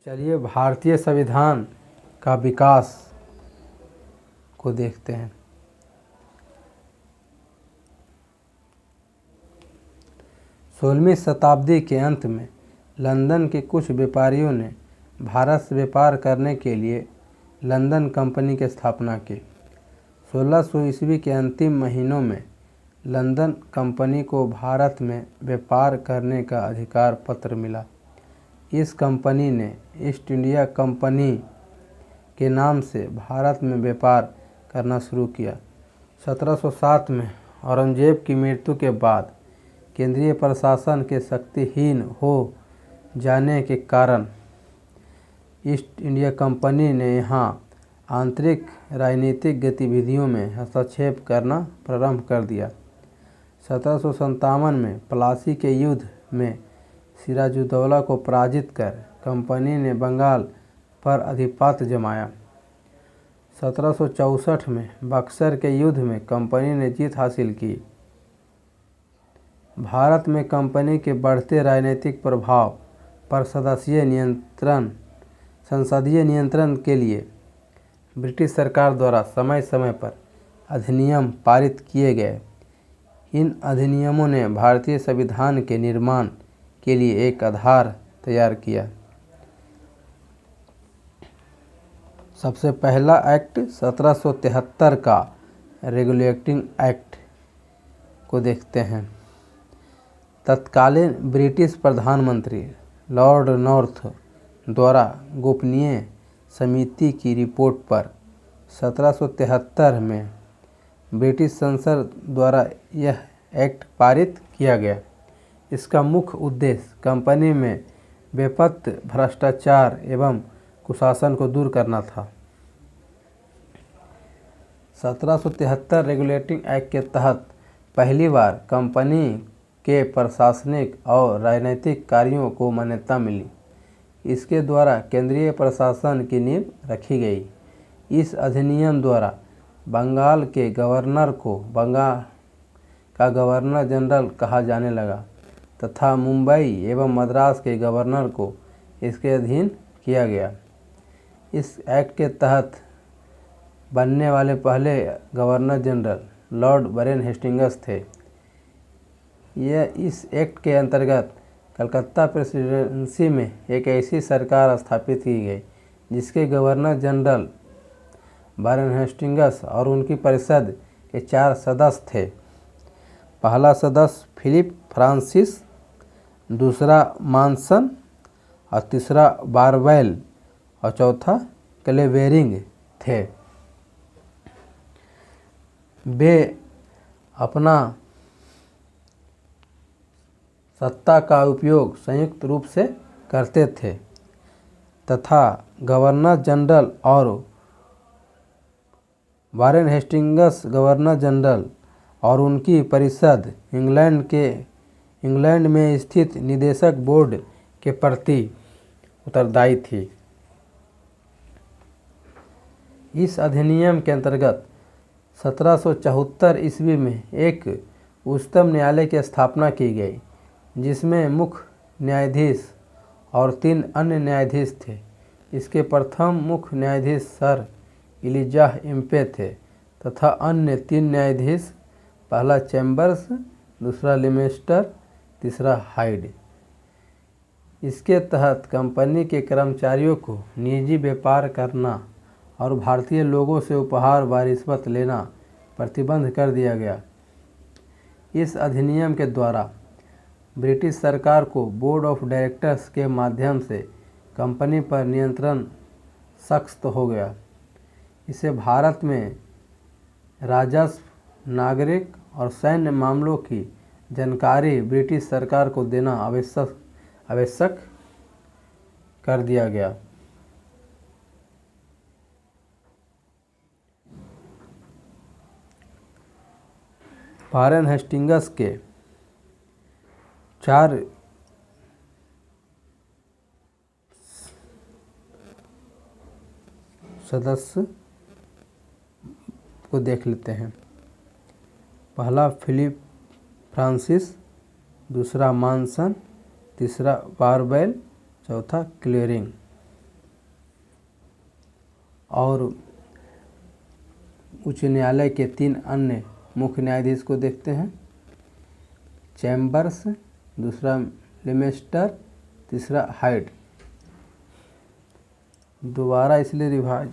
चलिए भारतीय संविधान का विकास को देखते हैं। 16वीं शताब्दी के अंत में लंदन के कुछ व्यापारियों ने भारत से व्यापार करने के लिए लंदन कंपनी की स्थापना की। 1600 ईस्वी के अंतिम महीनों में लंदन कंपनी को भारत में व्यापार करने का अधिकार पत्र मिला। इस कंपनी ने ईस्ट इंडिया कंपनी के नाम से भारत में व्यापार करना शुरू किया। 1707 में औरंगजेब की मृत्यु के बाद केंद्रीय प्रशासन के शक्तिहीन हो जाने के कारण ईस्ट इंडिया कंपनी ने यहाँ आंतरिक राजनीतिक गतिविधियों में हस्तक्षेप करना प्रारंभ कर दिया। 1757 में प्लासी के युद्ध में सिराजुद्दौला को पराजित कर कंपनी ने बंगाल पर आधिपत्य जमाया। 1764 में बक्सर के युद्ध में कंपनी ने जीत हासिल की। भारत में कंपनी के बढ़ते राजनीतिक प्रभाव पर संसदीय नियंत्रण के लिए ब्रिटिश सरकार द्वारा समय समय पर अधिनियम पारित किए गए। इन अधिनियमों ने भारतीय संविधान के निर्माण के लिए एक आधार तैयार किया। सबसे पहला एक्ट 1773 का रेगुलेटिंग एक्ट को देखते हैं। तत्कालीन ब्रिटिश प्रधानमंत्री लॉर्ड नॉर्थ द्वारा गोपनीय समिति की रिपोर्ट पर 1773 में ब्रिटिश संसद द्वारा यह एक्ट पारित किया गया। इसका मुख्य उद्देश्य कंपनी में व्याप्त भ्रष्टाचार एवं कुशासन को दूर करना था। 1773 रेगुलेटिंग एक्ट के तहत पहली बार कंपनी के प्रशासनिक और राजनीतिक कार्यों को मान्यता मिली। इसके द्वारा केंद्रीय प्रशासन की नींव रखी गई। इस अधिनियम द्वारा बंगाल के गवर्नर को बंगाल का गवर्नर जनरल कहा जाने लगा तथा मुंबई एवं मद्रास के गवर्नर को इसके अधीन किया गया। इस एक्ट के तहत बनने वाले पहले governor general Lord Warren Hastings थे। इस एक्ट के अंतर्गत कलकत्ता प्रेसिडेंसी में एक ऐसी सरकार स्थापित की गई जिसके गवर्नर जनरल वारेन हेस्टिंग्स और उनकी परिषद के 4 सदस्य थे। पहला सदस्य फिलिप फ्रांसिस, दूसरा मॉनसन और तीसरा बारवेल और चौथा क्लेवेरिंग थे। वे अपना सत्ता का उपयोग संयुक्त रूप से करते थे तथा गवर्नर जनरल और वारेन हेस्टिंग्स गवर्नर जनरल और उनकी परिषद इंग्लैंड में स्थित निदेशक बोर्ड के प्रति उत्तरदायी थी। इस अधिनियम के अंतर्गत 1774 ईस्वी में एक उच्चतम न्यायालय की स्थापना की गई जिसमें मुख्य न्यायाधीश और 3 अन्य न्यायाधीश थे। इसके प्रथम मुख्य न्यायाधीश सर इलिजाह इम्पे थे तथा अन्य 3 न्यायाधीश, पहला चैम्बर्स, दूसरा लिमेस्टर, तीसरा हाइड। इसके तहत कंपनी के कर्मचारियों को निजी व्यापार करना और भारतीय लोगों से उपहार व रिश्वत लेना प्रतिबंध कर दिया गया। इस अधिनियम के द्वारा ब्रिटिश सरकार को बोर्ड ऑफ डायरेक्टर्स के माध्यम से कंपनी पर नियंत्रण सख्त हो गया। इसे भारत में राजस्व, नागरिक और सैन्य मामलों की जानकारी ब्रिटिश सरकार को देना आवश्यक कर दिया गया। वारेन हेस्टिंग्स के 4 सदस्य को देख लेते हैं। पहला फिलिप फ्रांसिस, दूसरा मॉनसन, तीसरा बारवेल, चौथा क्लेयरिंग। और उच्च न्यायालय के 3 अन्य मुख्य न्यायाधीश को देखते हैं। चैम्बर्स, दूसरा लेमेस्टर, तीसरा हाइड। दोबारा इसलिए रिवाइज